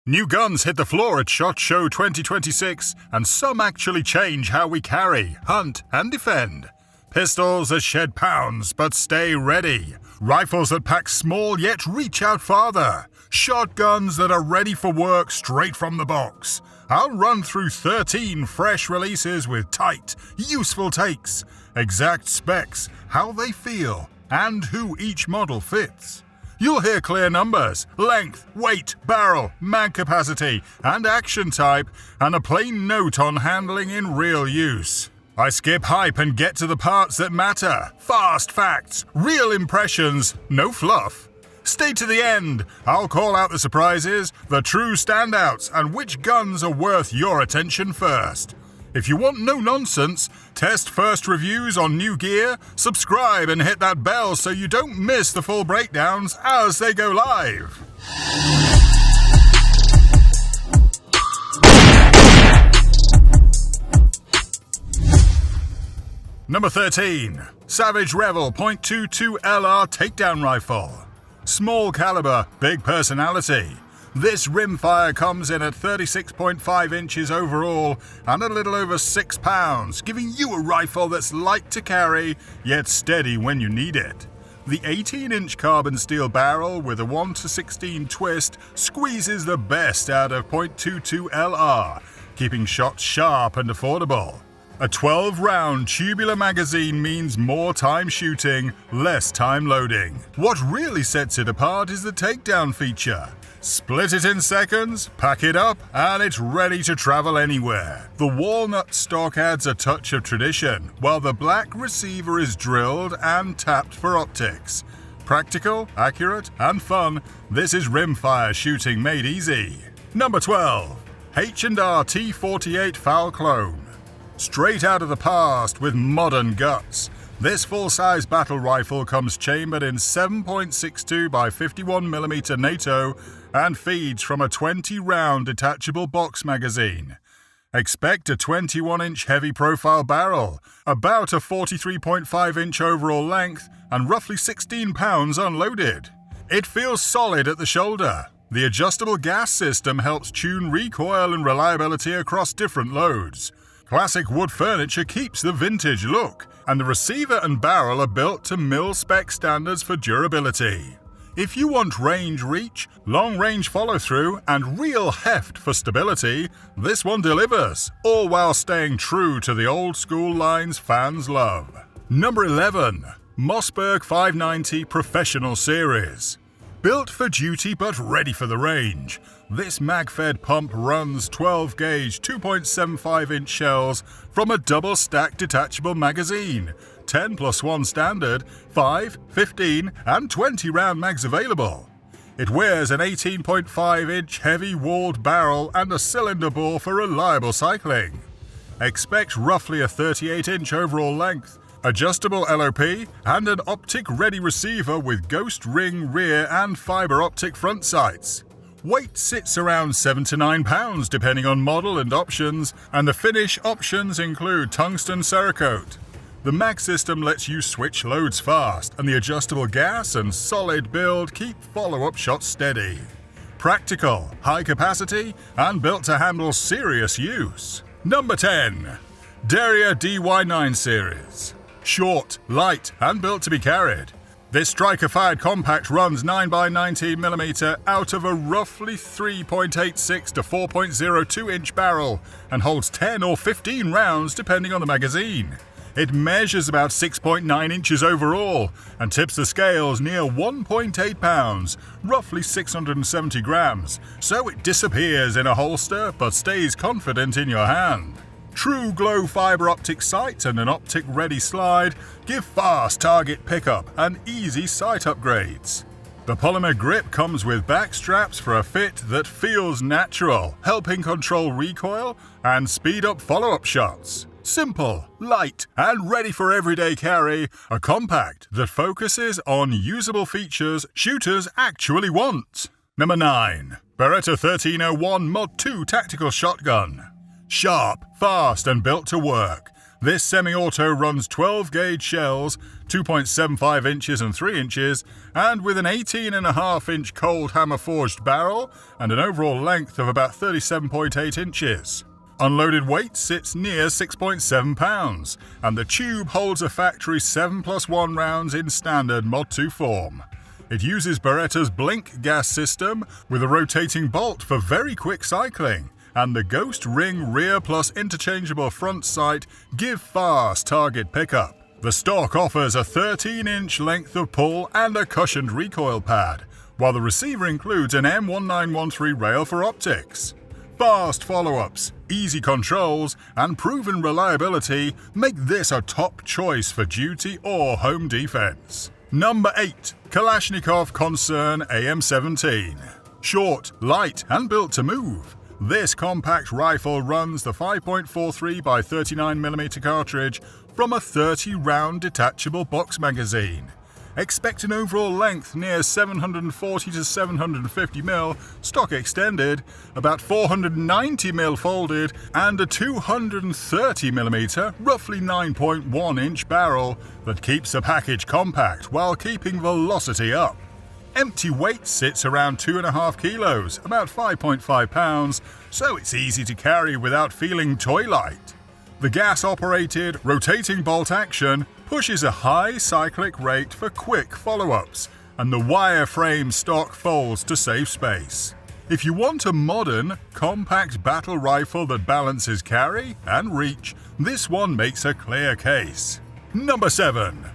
New guns hit the floor at SHOT Show 2026, and some actually change how we carry, hunt, and defend. Pistols that shed pounds but stay ready. Rifles that pack small yet reach out farther. Shotguns that are ready for work straight from the box. I'll run through 13 fresh releases with tight, useful takes, exact specs, how they feel, and who each model fits. You'll hear clear numbers, length, weight, barrel, mag capacity, and action type, and a plain note on handling in real use. I skip hype and get to the parts that matter. Fast facts, real impressions, no fluff. Stay to the end. I'll call out the surprises, the true standouts, and which guns are worth your attention first. If you want no nonsense, test first reviews on new gear, subscribe and hit that bell so you don't miss the full breakdowns as they go live. Number 13. Savage Revel.22 LR Takedown Rifle. Small caliber, big personality. This rimfire comes in at 36.5 inches overall and a little over 6 pounds, giving you a rifle that's light to carry, yet steady when you need it. The 18-inch carbon steel barrel with a 1:16 twist squeezes the best out of .22 LR, keeping shots sharp and affordable. A 12-round tubular magazine means more time shooting, less time loading. What really sets it apart is the takedown feature. Split it in seconds, pack it up, and it's ready to travel anywhere. The walnut stock adds a touch of tradition, while the black receiver is drilled and tapped for optics. Practical, accurate, and fun, this is rimfire shooting made easy. Number 12. H&R T48 Foul Clone. Straight out of the past with modern guts. This full-size battle rifle comes chambered in 7.62 by 51mm NATO and feeds from a 20-round detachable box magazine. Expect a 21-inch heavy profile barrel, about a 43.5-inch overall length, and roughly 16 pounds unloaded. It feels solid at the shoulder. The adjustable gas system helps tune recoil and reliability across different loads. Classic wood furniture keeps the vintage look, and the receiver and barrel are built to mil-spec standards for durability. If you want range reach, long-range follow-through, and real heft for stability, this one delivers, all while staying true to the old-school lines fans love. Number 11. Mossberg 590 Professional Series. Built for duty but ready for the range, this mag-fed pump runs 12-gauge 2.75-inch shells from a double-stacked detachable magazine. 10+1 standard, 5, 15, and 20-round mags available. It wears an 18.5-inch heavy walled barrel and a cylinder bore for reliable cycling. Expect roughly a 38-inch overall length, adjustable LOP, and an optic-ready receiver with ghost ring rear and fiber optic front sights. Weight sits around 7 to 9 pounds depending on model and options, and the finish options include tungsten Cerakote. The mag system lets you switch loads fast, and the adjustable gas and solid build keep follow-up shots steady. Practical, high capacity, and built to handle serious use. Number 10. Derya DY9 series. Short, light, and built to be carried. This striker-fired compact runs 9x19mm out of a roughly 3.86 to 4.02-inch barrel and holds 10 or 15 rounds depending on the magazine. It measures about 6.9 inches overall and tips the scales near 1.8 pounds, roughly 670 grams, so it disappears in a holster but stays confident in your hand. True glow fiber optic sights and an optic-ready slide give fast target pickup and easy sight upgrades. The polymer grip comes with back straps for a fit that feels natural, helping control recoil and speed up follow-up shots. Simple, light, and ready for everyday carry, a compact that focuses on usable features shooters actually want. Number 9. Beretta 1301 Mod 2 Tactical Shotgun. Sharp, fast, and built to work. This semi-auto runs 12-gauge shells, 2.75 inches and 3 inches, and with an 18.5-inch cold hammer-forged barrel and an overall length of about 37.8 inches. Unloaded weight sits near 6.7 pounds, and the tube holds a factory 7+1 rounds in standard Mod 2 form. It uses Beretta's blink gas system with a rotating bolt for very quick cycling, and the Ghost Ring rear plus interchangeable front sight give fast target pickup. The stock offers a 13-inch length of pull and a cushioned recoil pad, while the receiver includes an M1913 rail for optics. Fast follow-ups, easy controls, and proven reliability make this a top choice for duty or home defense. Number 8. Kalashnikov Concern AM17. Short, light, and built to move, this compact rifle runs the 5.43 by 39mm cartridge from a 30-round detachable box magazine. Expect an overall length near 740 to 750mm, stock extended, about 490mm folded, and a 230mm, roughly 9.1-inch barrel that keeps the package compact while keeping velocity up. Empty weight sits around 2.5 kilos, about 5.5 pounds, so it's easy to carry without feeling toy-light. The gas-operated, rotating bolt action pushes a high cyclic rate for quick follow-ups, and the wireframe stock folds to save space. If you want a modern, compact battle rifle that balances carry and reach, this one makes a clear case. Number 7.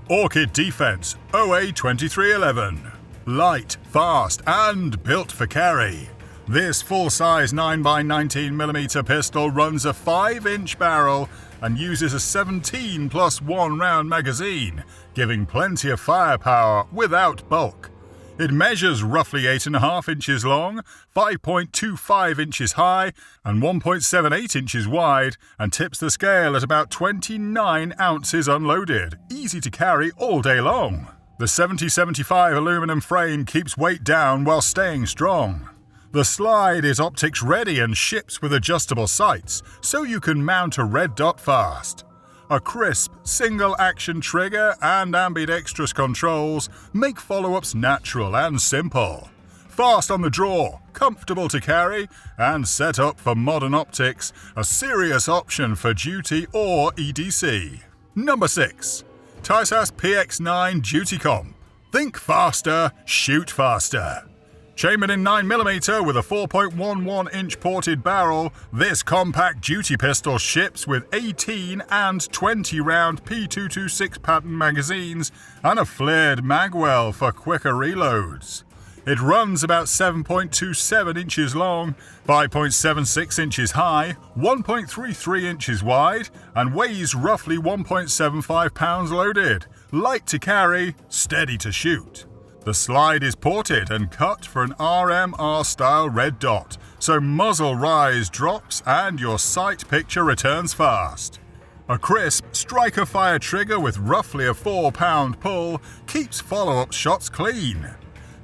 Orchid Defense OA2311. Light, fast, and built for carry. This full-size 9x19mm pistol runs a 5-inch barrel and uses a 17+1 round magazine, giving plenty of firepower without bulk. It measures roughly 8.5 inches long, 5.25 inches high, and 1.78 inches wide, and tips the scale at about 29 ounces unloaded, easy to carry all day long. The 70/75 aluminum frame keeps weight down while staying strong. The slide is optics ready and ships with adjustable sights, so you can mount a red dot fast. A crisp, single-action trigger and ambidextrous controls make follow-ups natural and simple. Fast on the draw, comfortable to carry, and set up for modern optics, a serious option for duty or EDC. Number 6. Tisas PX9 Dutycom. Think faster, shoot faster. Chambered in 9mm with a 4.11-inch ported barrel, this compact duty pistol ships with 18 and 20-round P226 pattern magazines and a flared magwell for quicker reloads. It runs about 7.27 inches long, 5.76 inches high, 1.33 inches wide, and weighs roughly 1.75 pounds loaded. Light to carry, steady to shoot. The slide is ported and cut for an RMR-style red dot, so muzzle rise drops and your sight picture returns fast. A crisp striker-fire trigger with roughly a 4-pound pull keeps follow-up shots clean.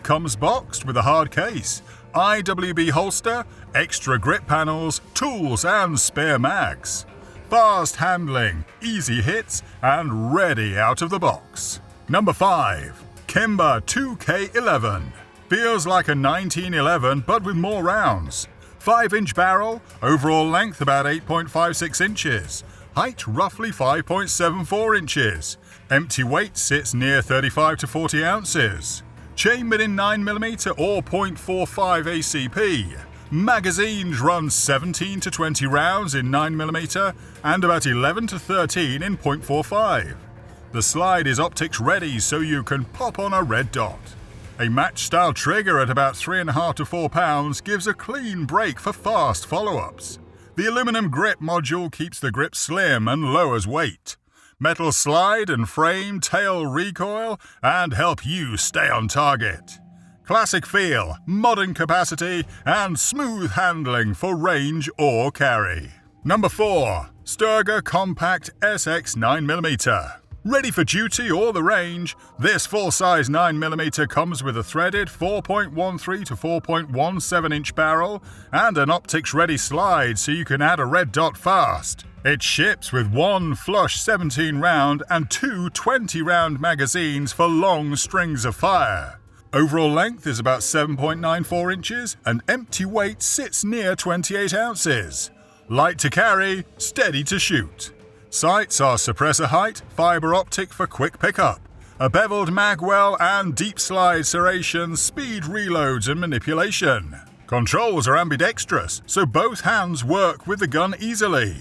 Comes boxed with a hard case, IWB holster, extra grip panels, tools and spare mags. Fast handling, easy hits, and ready out of the box. Number 5. Kimber 2K11. Feels like a 1911 but with more rounds. 5-inch barrel, overall length about 8.56 inches. Height roughly 5.74 inches. Empty weight sits near 35 to 40 ounces. Chambered in 9mm or .45 ACP. Magazines run 17 to 20 rounds in 9mm and about 11 to 13 in .45. The slide is optics ready so you can pop on a red dot. A match-style trigger at about 3.5 to 4 pounds gives a clean break for fast follow-ups. The aluminum grip module keeps the grip slim and lowers weight. Metal slide and frame tail recoil and help you stay on target. Classic feel, modern capacity, and smooth handling for range or carry. Number 4. Sturga Compact SX 9mm. Ready for duty or the range, this full-size 9mm comes with a threaded 4.13 to 4.17 inch barrel and an optics-ready slide so you can add a red dot fast. It ships with one flush 17-round and two 20-round magazines for long strings of fire. Overall length is about 7.94 inches and empty weight sits near 28 ounces. Light to carry, steady to shoot. Sights are suppressor height, fiber optic for quick pickup, a beveled magwell and deep slide serration, speed reloads and manipulation. Controls are ambidextrous, so both hands work with the gun easily.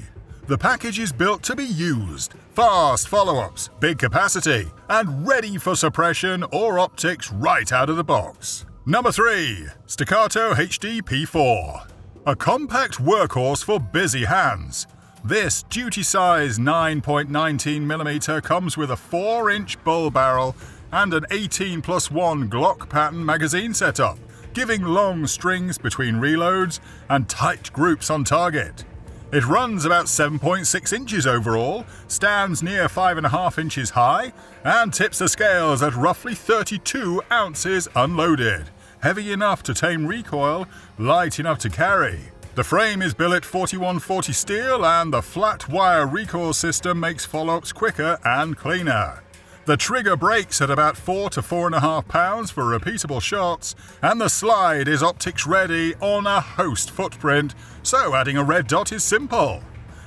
The package is built to be used, fast follow-ups, big capacity, and ready for suppression or optics right out of the box. Number 3. Staccato HDP4. A compact workhorse for busy hands. This duty-size 9.19mm comes with a 4-inch bull barrel and an 18+1 Glock pattern magazine setup, giving long strings between reloads and tight groups on target. It runs about 7.6 inches overall, stands near 5.5 inches high, and tips the scales at roughly 32 ounces unloaded. Heavy enough to tame recoil, light enough to carry. The frame is billet 4140 steel and the flat wire recoil system makes follow-ups quicker and cleaner. The trigger breaks at about 4 to 4.5 pounds for repeatable shots, and the slide is optics ready on a host footprint, so adding a red dot is simple.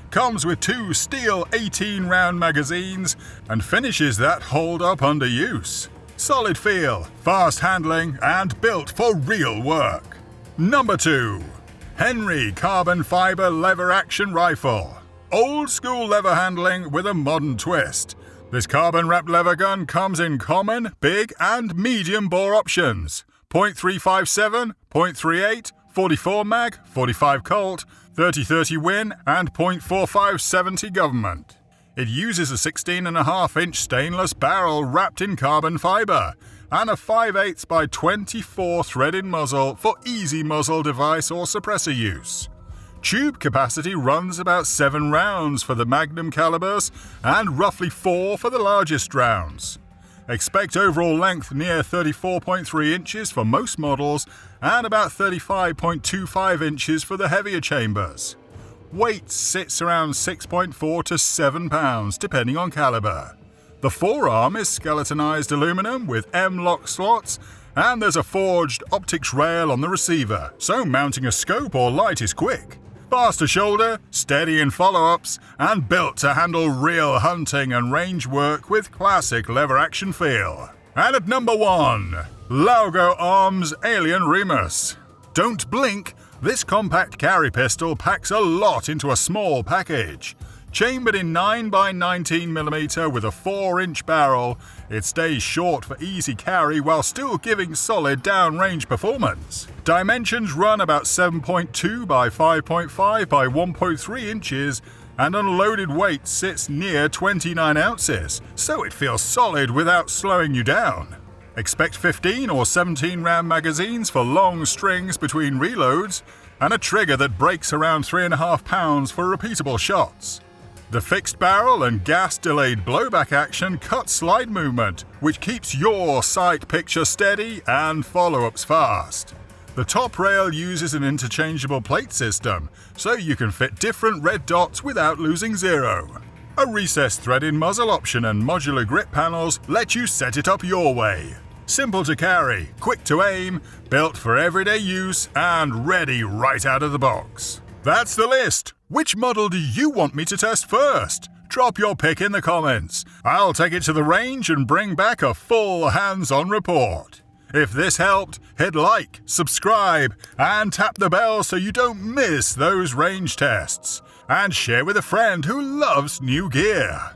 Comes with two steel 18-round magazines and finishes that hold up under use. Solid feel, fast handling, and built for real work. Number 2. Henry Carbon Fiber Lever Action Rifle. Old school lever handling with a modern twist. This carbon-wrapped lever gun comes in common, big, and medium bore options. .357, .38, 44 mag, 45 Colt, 30-30 Win, and .45 70 Government. It uses a 16.5-inch stainless barrel wrapped in carbon fiber and a 5/8 by 24 threaded muzzle for easy muzzle device or suppressor use. Tube capacity runs about 7 rounds for the magnum calibers and roughly 4 for the largest rounds. Expect overall length near 34.3 inches for most models and about 35.25 inches for the heavier chambers. Weight sits around 6.4 to 7 pounds depending on caliber. The forearm is skeletonized aluminum with M-lock slots, and there's a forged optics rail on the receiver, so mounting a scope or light is quick. Faster shoulder, steady in follow-ups, and built to handle real hunting and range work with classic lever action feel. And at number 1, Laugo Arms Alien Remus. Don't blink, this compact carry pistol packs a lot into a small package. Chambered in 9x19mm with a 4-inch barrel, it stays short for easy carry while still giving solid downrange performance. Dimensions run about 7.2 by 5.5 by 1.3 inches, and unloaded weight sits near 29 ounces, so it feels solid without slowing you down. Expect 15 or 17 round magazines for long strings between reloads, and a trigger that breaks around 3.5 pounds for repeatable shots. The fixed barrel and gas-delayed blowback action cut slide movement, which keeps your sight picture steady and follow-ups fast. The top rail uses an interchangeable plate system, so you can fit different red dots without losing zero. A recessed threaded muzzle option and modular grip panels let you set it up your way. Simple to carry, quick to aim, built for everyday use, and ready right out of the box. That's the list. Which model do you want me to test first? Drop your pick in the comments. I'll take it to the range and bring back a full hands-on report. If this helped, hit like, subscribe, and tap the bell so you don't miss those range tests. And share with a friend who loves new gear.